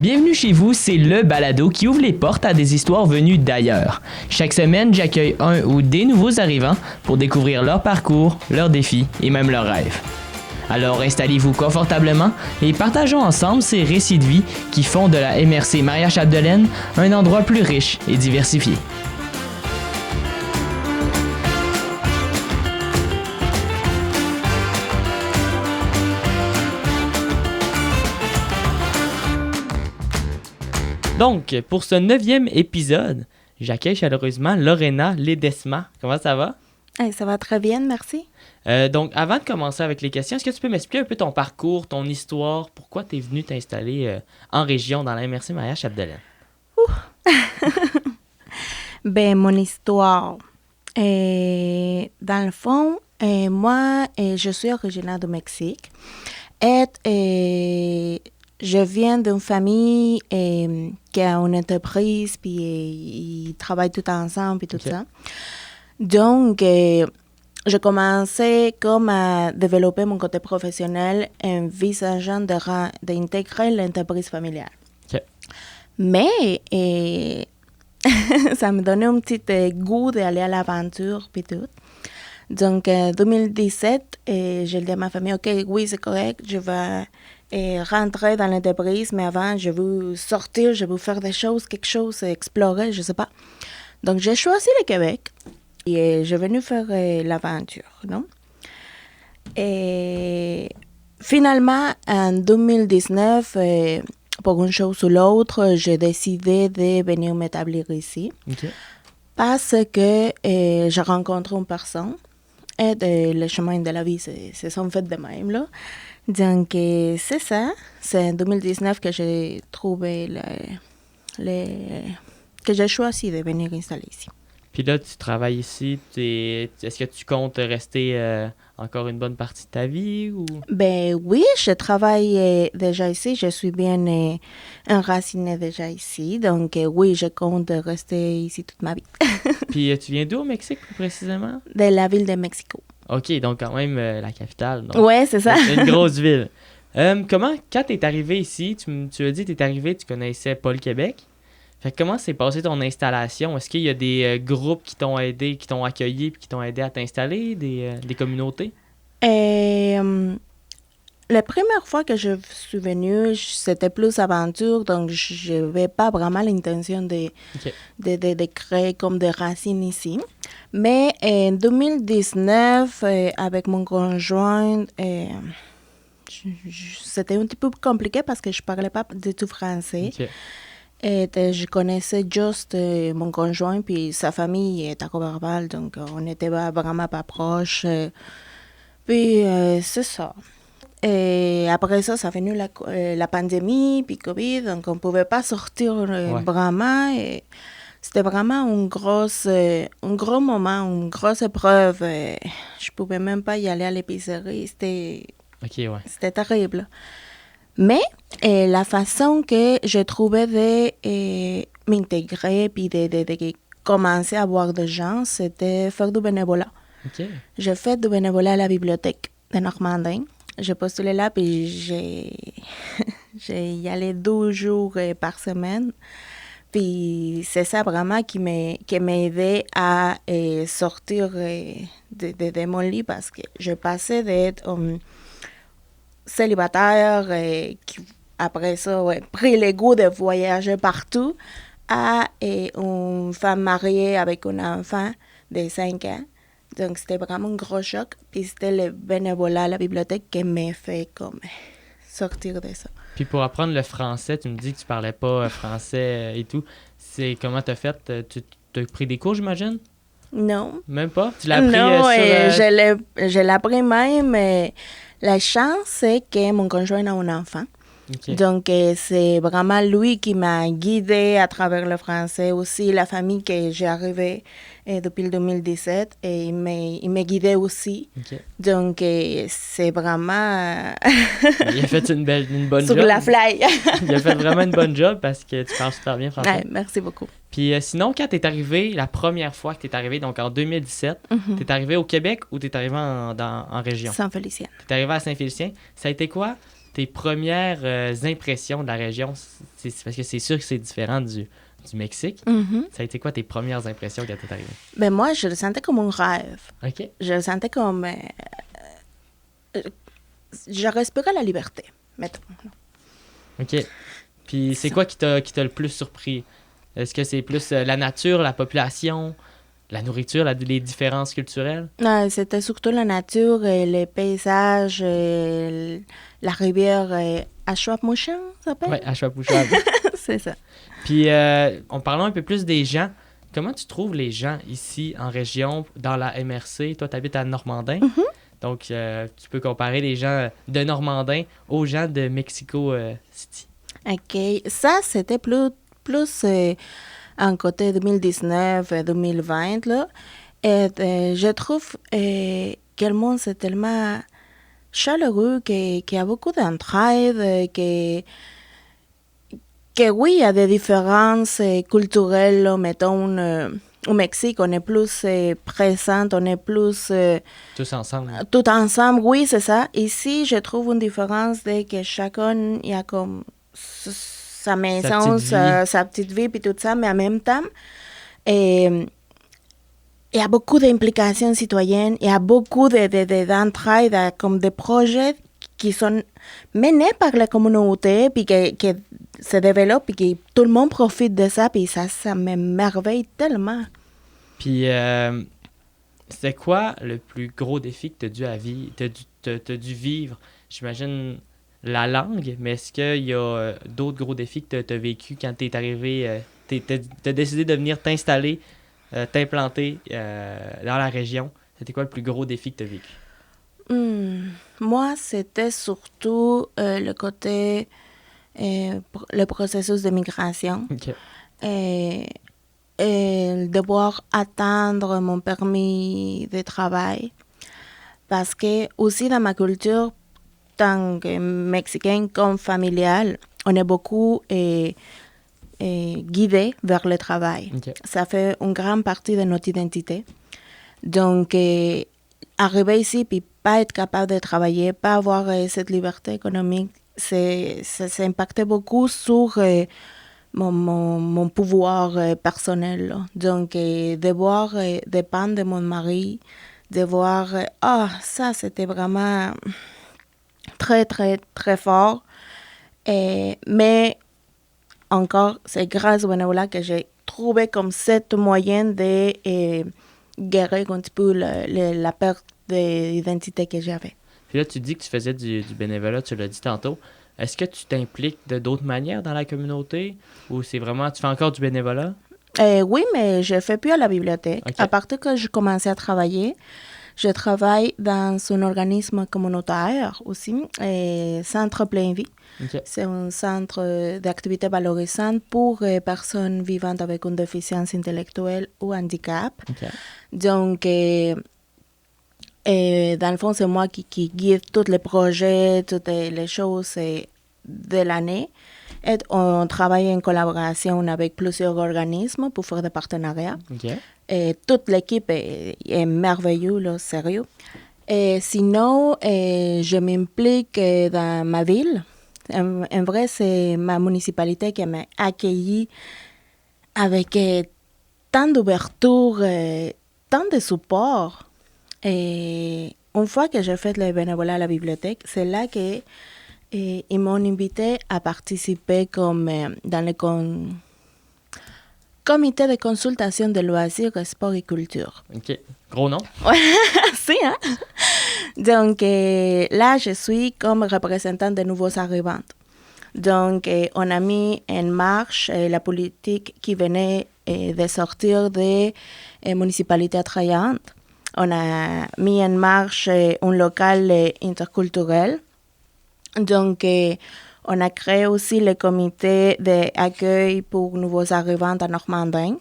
Bienvenue chez vous, c'est le balado qui ouvre les portes à des histoires venues d'ailleurs. Chaque semaine, j'accueille un ou des nouveaux arrivants pour découvrir leur parcours, leurs défis et même leurs rêves. Alors installez-vous confortablement et partageons ensemble ces récits de vie qui font de la MRC Maria-Chapdelaine un endroit plus riche et diversifié. Donc, pour ce 9e épisode, j'accueille chaleureusement Lorena Ledesma. Comment ça va? Hey, ça va très bien, merci. Donc, avant de commencer avec les questions, est-ce que tu peux m'expliquer un peu ton parcours, ton histoire, pourquoi tu es venu t'installer en région dans la MRC Maria-Chapdelaine? Ben, mon histoire. Dans le fond, moi, je suis originaire du Mexique. Je viens d'une famille qui a une entreprise, puis ils travaillent tout ensemble, puis tout ça. Donc, je commençais comme à développer mon côté professionnel, envisageant d'intégrer l'entreprise familiale. Okay. Mais ça me donnait un petit goût d'aller à l'aventure, puis tout. Donc, en 2017, j'ai dit à ma famille, OK, oui, c'est correct, je vais rentrer dans l'entreprise, mais avant, je veux sortir, je veux faire des choses, quelque chose, explorer, je sais pas. Donc, j'ai choisi le Québec et je suis venue faire l'aventure, non? Et finalement, en 2019, pour une chose ou l'autre, j'ai décidé de venir m'établir ici. Okay. Parce que j'ai rencontré une personne et les chemins de la vie se sont faits de même, là. Donc, c'est ça. C'est en 2019 que j'ai trouvé que j'ai choisi de venir installer ici. Puis là, tu travailles ici. Est-ce que tu comptes rester encore une bonne partie de ta vie? Ou? Ben oui, je travaille déjà ici. Je suis bien enracinée déjà ici. Donc, oui, je compte rester ici toute ma vie. Puis tu viens d'où au Mexique, plus précisément? De la ville de Mexico. OK, donc quand même la capitale. Oui, c'est ça. C'est une grosse ville. Quand tu es arrivé ici, tu as dit que tu es arrivé, tu connaissais pas le Québec. Fait que comment s'est passée ton installation? Est-ce qu'il y a des groupes qui t'ont aidé, qui t'ont accueilli et qui t'ont aidé à t'installer, des communautés? La première fois que je suis venue, c'était plus aventure, donc je n'avais pas vraiment l'intention de créer comme des racines ici. Mais en 2019, avec mon conjoint, c'était un petit peu compliqué parce que je ne parlais pas du tout français. Okay. Et je connaissais juste mon conjoint, puis sa famille est à Coberval, donc on n'était vraiment pas proches. Puis c'est ça. Et après ça est venu la pandémie, puis Covid, donc on ne pouvait pas sortir vraiment. Et c'était vraiment un gros moment, une grosse épreuve. Je ne pouvais même pas y aller à l'épicerie. C'était terrible. Mais la façon que j'ai trouvé de m'intégrer puis de commencer à voir des gens, c'était faire du bénévolat. Okay. J'ai fait du bénévolat à la bibliothèque de Normandie. J'ai postulé là, puis j'ai y allé 12 jours par semaine. Puis c'est ça vraiment qui m'a aidé à sortir de mon lit, parce que je passais d'être célibataire qui, après ça, pris le goût de voyager partout, à une femme mariée avec un enfant de 5 ans. Donc, c'était vraiment un gros choc. Puis c'était le bénévolat à la bibliothèque qui m'a fait comme sortir de ça. Puis pour apprendre le français, tu me dis que tu parlais pas français et tout. Comment t'as fait? Tu as pris des cours, j'imagine? Non. Même pas? Tu l'as appris non, je l'ai appris même. La chance, c'est que mon conjoint a un enfant. Okay. Donc, c'est vraiment lui qui m'a guidée à travers le français. Aussi, la famille que j'ai arrivée depuis le 2017, et il m'a guidée aussi. Okay. Donc, c'est vraiment... Il a fait une bonne sur job. Sur la fly. Il a fait vraiment une bonne job parce que tu parles super bien français. Ouais, merci beaucoup. Puis sinon, quand tu es arrivé, la première fois que tu es arrivé, donc en 2017, tu es arrivé au Québec ou tu es arrivé en région? Saint-Félicien. Tu es arrivé à Saint-Félicien. Ça a été quoi tes premières impressions de la région, c'est parce que c'est sûr que c'est différent du Mexique. Ça a été quoi tes premières impressions quand t'es arrivé? Ben moi, je le sentais comme un rêve. OK. Je le sentais comme... je respirais la liberté, mettons. OK. Puis c'est quoi qui t'a le plus surpris? Est-ce que c'est plus la nature, la population, la nourriture, les différences culturelles? C'était surtout la nature, et les paysages, et la rivière Ashwapmushem, ça s'appelle? Oui, Ashwapushuab. C'est ça. Puis, en parlant un peu plus des gens, comment tu trouves les gens ici en région, dans la MRC? Toi, tu habites à Normandin. Donc, tu peux comparer les gens de Normandin aux gens de Mexico City. OK. Ça, c'était plus en côté 2019-2020, là. Et je trouve que le monde, c'est tellement chaleureux, qu'il y a beaucoup d'entraide, que oui, il y a des différences culturelles, là, mettons, au Mexique, on est plus présente, on est plus... Tous ensemble. tout ensemble, oui, c'est ça. Ici, je trouve une différence de que chacun, il y a comme sa maison, sa petite vie, puis tout ça, mais en même temps, il y a beaucoup d'implications citoyennes, il y a beaucoup d'entraide, comme des projets qui sont menés par la communauté, puis que se développent, puis que tout le monde profite de ça, puis ça m'émerveille tellement. Puis, c'est quoi le plus gros défi que t'as dû vivre? J'imagine la langue, mais est-ce qu'il y a d'autres gros défis que t'as vécu quand t'es arrivé, t'as décidé de venir t'installer, t'implanter dans la région? C'était quoi le plus gros défi que t'as vécu? Moi, c'était surtout le côté, le processus de migration. OK. Et devoir attendre mon permis de travail. Parce que aussi dans ma culture, tant que mexicaine comme familiale, on est beaucoup guidé vers le travail. OK. Ça fait une grande partie de notre identité. Donc, arriver ici puis pas être capable de travailler, pas avoir cette liberté économique, ça impactait beaucoup sur mon pouvoir personnel, là. Donc, devoir dépendre de mon mari, devoir... ça, c'était vraiment très, très, très fort. Mais encore, c'est grâce au bénévolat que j'ai trouvé comme cette moyenne de guérir un petit peu la perte d'identité que j'avais. Puis là, tu dis que tu faisais du bénévolat, tu l'as dit tantôt. Est-ce que tu t'impliques de d'autres manières dans la communauté ou c'est vraiment, tu fais encore du bénévolat? Oui, mais je ne fais plus à la bibliothèque. Okay. À partir que je commençais à travailler, je travaille dans un organisme communautaire aussi, Centre Plein Vie. Okay. C'est un centre d'activités valorisantes pour personnes vivant avec une déficience intellectuelle ou handicap. Okay. Donc, dans le fond, c'est moi qui guide tous les projets, toutes les choses de l'année. Et on travaille en collaboration avec plusieurs organismes pour faire des partenariats. Okay. Et toute l'équipe est merveilleuse, là, sérieux. Et sinon, je m'implique dans ma ville. En vrai, c'est ma municipalité qui m'a accueillie avec tant d'ouverture, tant de support. Et une fois que j'ai fait le bénévolat à la bibliothèque, c'est là que ils m'ont invité à participer comme dans le comité de consultation de loisirs, sport et culture. OK. Gros nom? Si, hein? Donc, là, je suis comme représentante des nouveaux arrivants. Donc, on a mis en marche la politique qui venait de sortir des municipalités attrayantes. On a mis en marche un local interculturel. Donc, on a créé aussi le comité d'accueil pour nouveaux arrivants à Normandin.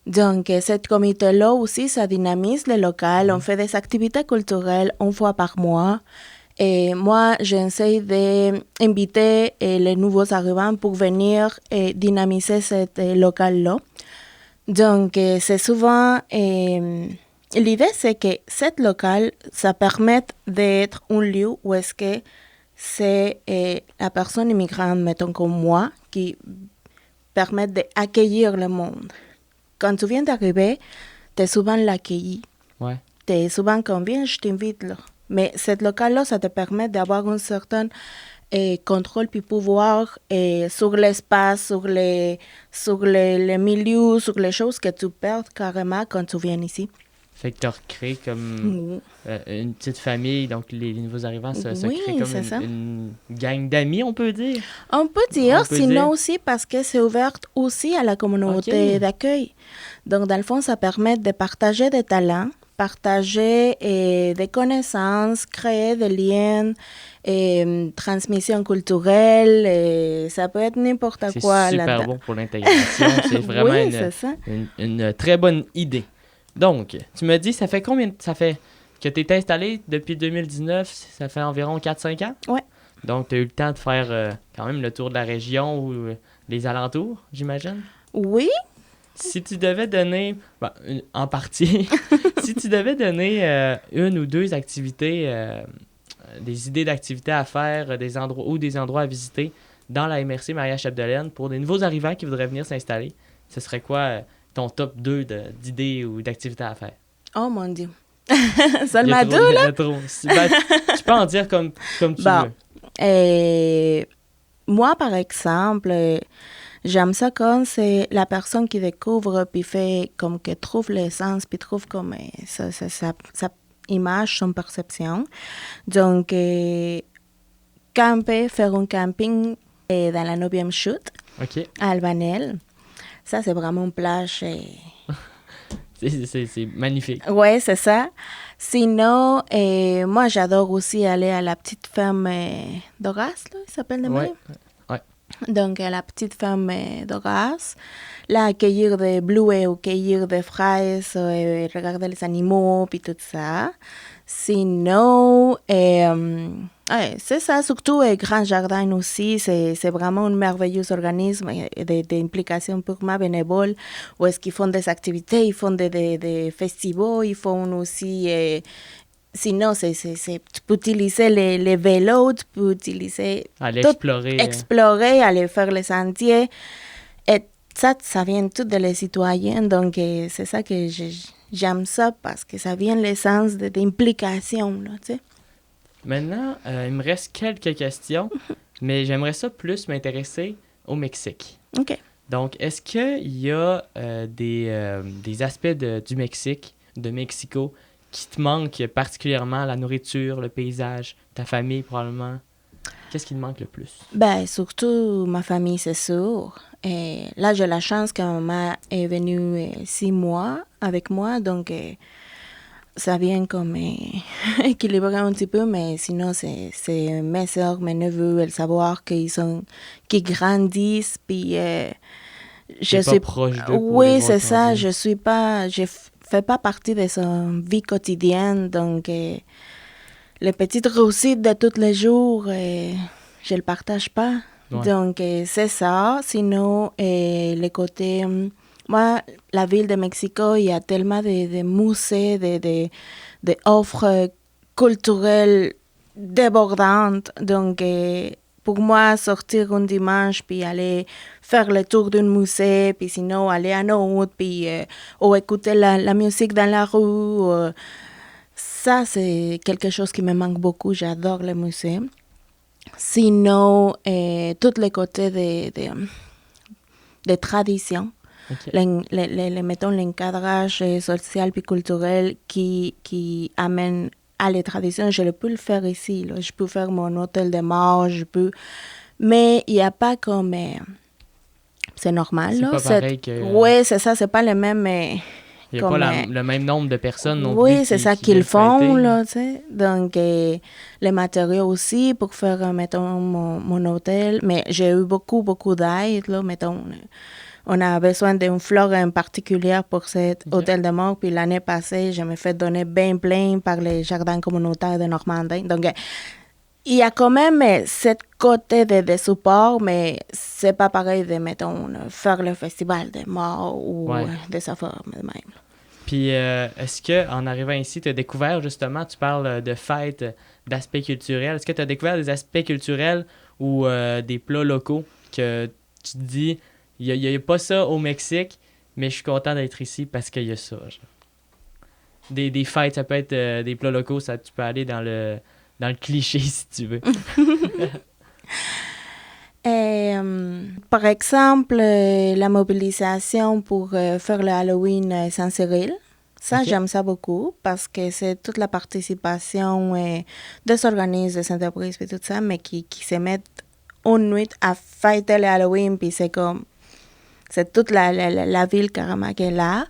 Donc, ce comité-là aussi, ça dynamise le local. On fait des activités culturelles une fois par mois. Et moi, j'essaie d'inviter les nouveaux arrivants pour venir dynamiser ce local-là. Donc, c'est souvent... l'idée, c'est que ce local, ça permet d'être un lieu où est-ce que c'est la personne immigrante, mettons comme moi, qui permet d'accueillir le monde. Quand tu viens d'arriver, tu es souvent l'accueilli. Ouais. Tu es souvent comme, viens, je t'invite là. Mais cette local-là, ça te permet d'avoir un certain contrôle puis pouvoir sur l'espace, sur les milieux, sur les choses que tu perds carrément quand tu viens ici. Fait que tu as recréé comme une petite famille, donc les nouveaux arrivants, ça crée comme une gang d'amis, on peut dire. On peut dire, sinon aussi parce que c'est ouvert aussi à la communauté d'accueil. Donc, dans le fond, ça permet de partager des talents, partager des connaissances, créer des liens, transmission culturelle, ça peut être n'importe quoi là-dedans. C'est super bon pour l'intégration, c'est vraiment une très bonne idée. Donc, tu me dis, ça fait que tu es installé depuis 2019, ça fait environ 4-5 ans? Oui. Donc, tu as eu le temps de faire quand même le tour de la région ou les alentours, j'imagine? Oui. Si tu devais donner, en partie, si tu devais donner une ou deux activités, des idées d'activités à faire, des endroits à visiter dans la MRC Maria-Chapdelaine pour des nouveaux arrivants qui voudraient venir s'installer, ce serait quoi ton top 2 d'idées ou d'activités à faire? Oh mon Dieu! Seulement deux, là? Tu peux en dire comme tu veux. Moi, par exemple, j'aime ça quand c'est la personne qui découvre puis fait comme que trouve l'essence puis trouve comme sa image, son perception. Donc, camper, faire un camping dans la 9e chute à Albanel. Ça, c'est vraiment une plage. C'est magnifique. Oui, c'est ça. Sinon, moi, j'adore aussi aller à la petite ferme d'Horace, là, il s'appelle de même. Ouais. Donc, à la petite ferme d'Horace. Là, accueillir des bleuets ou cueillir des fraises, regarder les animaux, puis tout ça. Sinon, c'est ça, surtout Grand Jardin aussi, c'est vraiment un merveilleux organisme d'implication purement bénévole, où est-ce qu'ils font des activités, ils font des festivals, ils font aussi... sinon, tu peux utiliser les vélos, tu peux utiliser... Aller explorer, aller faire les sentiers. Et ça vient tout de les citoyens, donc c'est ça que j'aime ça, parce que ça vient l'essence d'implication, là, tu sais. Maintenant, il me reste quelques questions, mais j'aimerais ça plus m'intéresser au Mexique. OK. Donc, est-ce qu'il y a des aspects du Mexique, de Mexico, qui te manquent particulièrement? La nourriture, le paysage, ta famille probablement? Qu'est-ce qui te manque le plus? Ben, surtout ma famille, c'est sûr. Et là, j'ai la chance que maman est venue 6 mois avec moi, donc ça vient comme équilibrer un petit peu, mais sinon, c'est mes soeurs, mes neveux, le savoir qu'ils grandissent, puis je suis pas proche d'eux. Oui, c'est ça, je fais pas partie de sa vie quotidienne, donc les petites réussites de tous les jours, je le partage pas. Ouais. Donc, c'est ça. Sinon, le côté... moi, la ville de Mexico, il y a tellement de musées, d'offres culturelles débordantes. Donc, pour moi, sortir un dimanche, puis aller faire le tour d'un musée, puis sinon aller à un autre, puis ou écouter la musique dans la rue, ça, c'est quelque chose qui me manque beaucoup. J'adore les musées. Sinon, tous les côtés de tradition, okay. Mettons l'encadrage social et culturel qui amène à les traditions, je peux le faire ici. Là. Je peux faire mon hôtel de mort, mais il n'y a pas comme... c'est normal. C'est là. Pas pareil que... Oui, c'est ça, c'est pas le même... il n'y a pas le même nombre de personnes non plus. Oui, c'est ça qu'ils font, là, tu sais. Donc, les matériaux aussi pour faire, mettons, mon hôtel. Mais j'ai eu beaucoup d'aide, là, mettons. On a besoin d'une flore en particulier pour cet hôtel de mort. Puis l'année passée, je me fait donner bien plein par les jardins communautaires de Normandie. Donc, il y a quand même cette côté de support, mais c'est pas pareil de, mettons, faire le festival de mort ou de sa forme de même. Puis, est-ce qu'en arrivant ici, tu as découvert justement, tu parles de fêtes, d'aspects culturels. Est-ce que tu as découvert des aspects culturels ou des plats locaux que tu te dis, il n'y a pas ça au Mexique, mais je suis content d'être ici parce qu'il y a ça. Genre. Des fêtes, ça peut être des plats locaux, ça, tu peux aller dans le cliché si tu veux. Par exemple, la mobilisation pour faire le Halloween sans Cyril. Ça, Ok. j'aime ça beaucoup parce que c'est toute la participation des organismes, des entreprises et tout ça, mais qui se mettent une nuit à fêter le Halloween, puis c'est comme, c'est toute la ville carrément qui est là.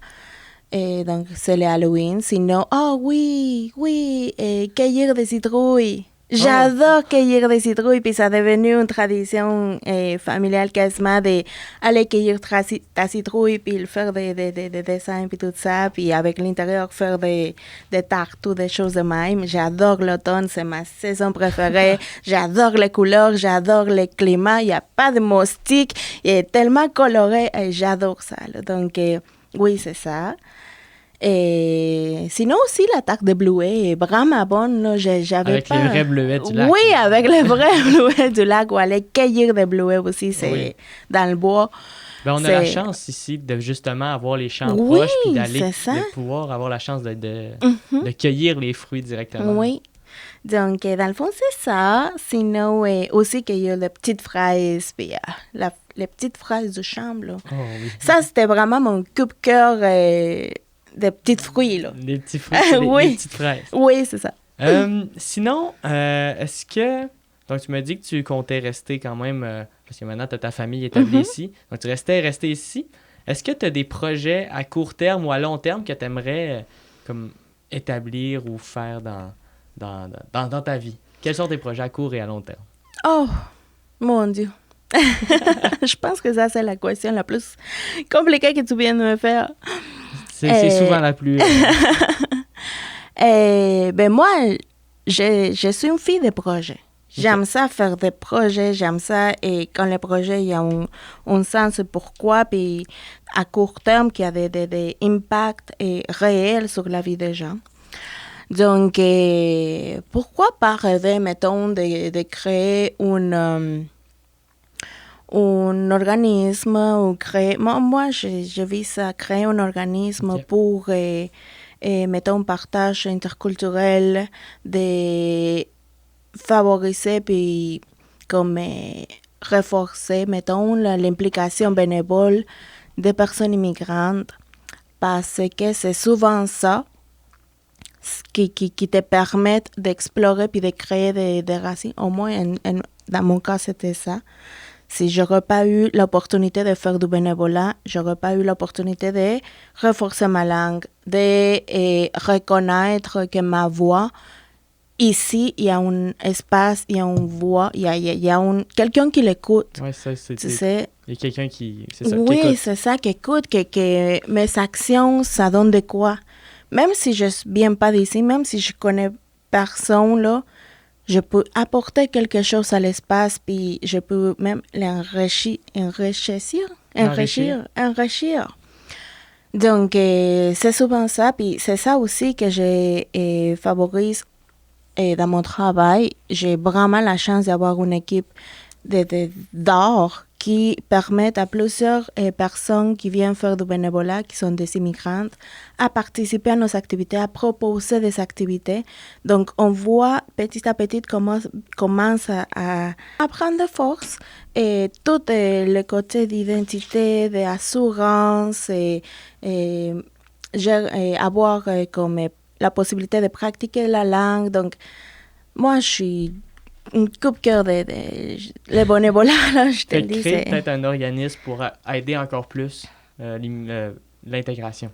Et donc, c'est le Halloween. Sinon, oh oui, cueillir des citrouilles. J'adore cueillir des citrouilles, puis ça est devenu une tradition familiale quasiment d'aller cueillir ta citrouille, puis faire des dessins, puis tout ça, puis avec l'intérieur faire des tartes ou des choses de même. J'adore l'automne, c'est ma saison préférée. J'adore les couleurs, j'adore le climat, il n'y a pas de moustiques, il est tellement coloré, et j'adore ça. Là. Donc, oui, c'est ça. Et sinon aussi, la tarte de bleuet est vraiment bonne. Là. J'avais Avec pas... les vrais bleuets du lac. Oui, avec les vrais bleuets du lac, ou aller cueillir des bleuets aussi, c'est dans le bois. Ben, on a la chance ici de justement avoir les champs proches, puis de pouvoir avoir la chance de cueillir les fruits directement. Oui. Donc, dans le fond, c'est ça. Sinon, aussi qu'il y a les petites fraises, puis les petites fraises du champ, là. Oh, oui. Ça, c'était vraiment mon coup-de-cœur des petits fruits, là. Les petits fruits, oui. les petites fraises. Oui, c'est ça. Sinon, est-ce que... Donc, tu m'as dit que tu comptais rester quand même, parce que maintenant, tu as ta famille établie ici. Donc, tu restais ici. Est-ce que tu as des projets à court terme ou à long terme que tu aimerais comme établir ou faire dans ta vie? Quels sont tes projets à court et à long terme? Oh, mon Dieu. Je pense que ça, c'est la question la plus compliquée que tu viens de me faire. C'est souvent la plus... ben moi, je suis une fille de projet. J'aime ça faire des projets, j'aime ça, et quand les projets, il y a un sens pourquoi, puis à court terme, qu'il y a des impacts réels sur la vie des gens. Donc, pourquoi pas rêver, mettons, de créer un organisme ou créer... Moi, je vise à créer un organisme pour, mettons, partage interculturel, de favoriser puis comme renforcer, mettons, l'implication bénévole des personnes immigrantes parce que c'est souvent ça qui te permet d'explorer puis de créer des racines. Au moins, dans mon cas, c'était ça. Si j'aurais pas eu l'opportunité de faire du bénévolat, j'aurais pas eu l'opportunité de renforcer ma langue, de reconnaître que ma voix, ici, il y a un espace, il y a une voix, il y a quelqu'un qui l'écoute. Oui, ça, c'est... Tu sais? Il y a quelqu'un qui... C'est ça, oui, qui écoute. c'est ça, qui écoute, que mes actions, ça donne de quoi. Même si je ne viens pas d'ici, même si je connais personne, là, je peux apporter quelque chose à l'espace, puis je peux même l'enrichir. Donc, c'est souvent ça, puis c'est ça aussi que je favorise dans mon travail. J'ai vraiment la chance d'avoir une équipe d'or qui permettent à plusieurs personnes qui viennent faire du bénévolat, qui sont des immigrantes, à participer à nos activités, à proposer des activités. Donc, on voit petit à petit comment commence à prendre force et tout le côté d'identité, d'assurance, et avoir comme la possibilité de pratiquer la langue. Donc, moi, je suis une coupe-cœur le bénévolat, là, je te le dis. Créer peut-être un organisme pour aider encore plus l'intégration.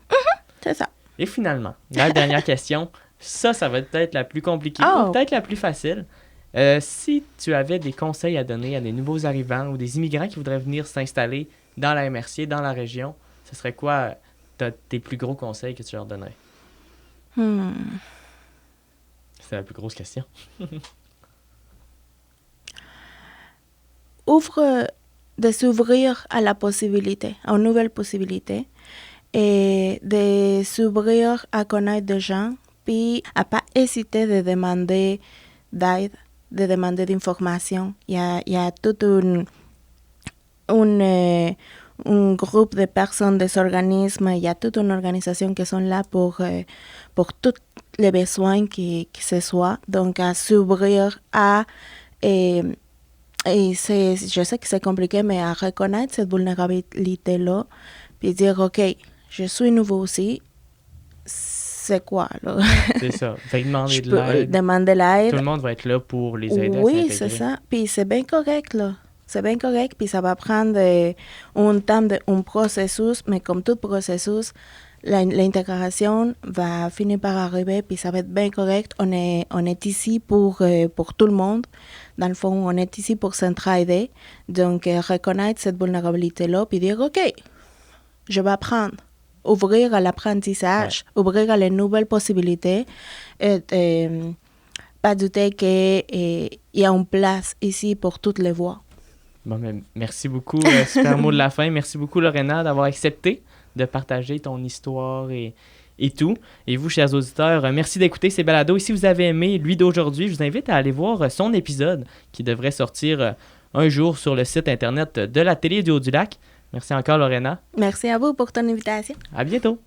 C'est ça. Et finalement, la dernière question, ça va être la plus compliquée ou peut-être la plus facile. Si tu avais des conseils à donner à des nouveaux arrivants ou des immigrants qui voudraient venir s'installer dans la MRC, dans la région, ce serait quoi tes plus gros conseils que tu leur donnerais? C'est la plus grosse question. De s'ouvrir à la possibilité, à une nouvelle possibilité, et de s'ouvrir à connaître des gens, puis à pas hésiter de demander d'aide, de demander d'informations. Il y a tout un groupe de personnes, des organismes, il y a toute une organisation qui sont là pour tous les besoins qui se soient. Donc, à s'ouvrir à... Et je sais que c'est compliqué, mais à reconnaître cette vulnérabilité-là, puis dire, OK, je suis nouveau aussi, c'est quoi, là? C'est ça. Fait que demander Je de peux l'aide. demander l'aide. Tout le monde va être là pour les aider à Oui, s'intégrer. c'est ça. Puis c'est bien correct, là. C'est bien correct, puis ça va prendre un temps, un processus, mais comme tout processus, l'intégration va finir par arriver, puis ça va être bien correct. On est ici pour tout le monde. Dans le fond, on est ici pour s'entraider. Donc, reconnaître cette vulnérabilité-là, puis dire, OK, je vais apprendre. Ouvrir à l'apprentissage, ouvrir à les nouvelles possibilités. Pas douter qu'il y a une place ici pour toutes les voix. Bon, mais merci beaucoup. Super mot de la fin. Merci beaucoup, Lorena, d'avoir accepté de partager ton histoire et tout. Et vous, chers auditeurs, merci d'écouter ces balados. Et si vous avez aimé lui d'aujourd'hui, je vous invite à aller voir son épisode qui devrait sortir un jour sur le site internet de la télé du Haut-du-Lac. Merci encore, Lorena. Merci à vous pour ton invitation. À bientôt.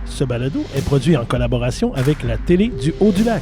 Ce balado est produit en collaboration avec la télé du Haut-du-Lac.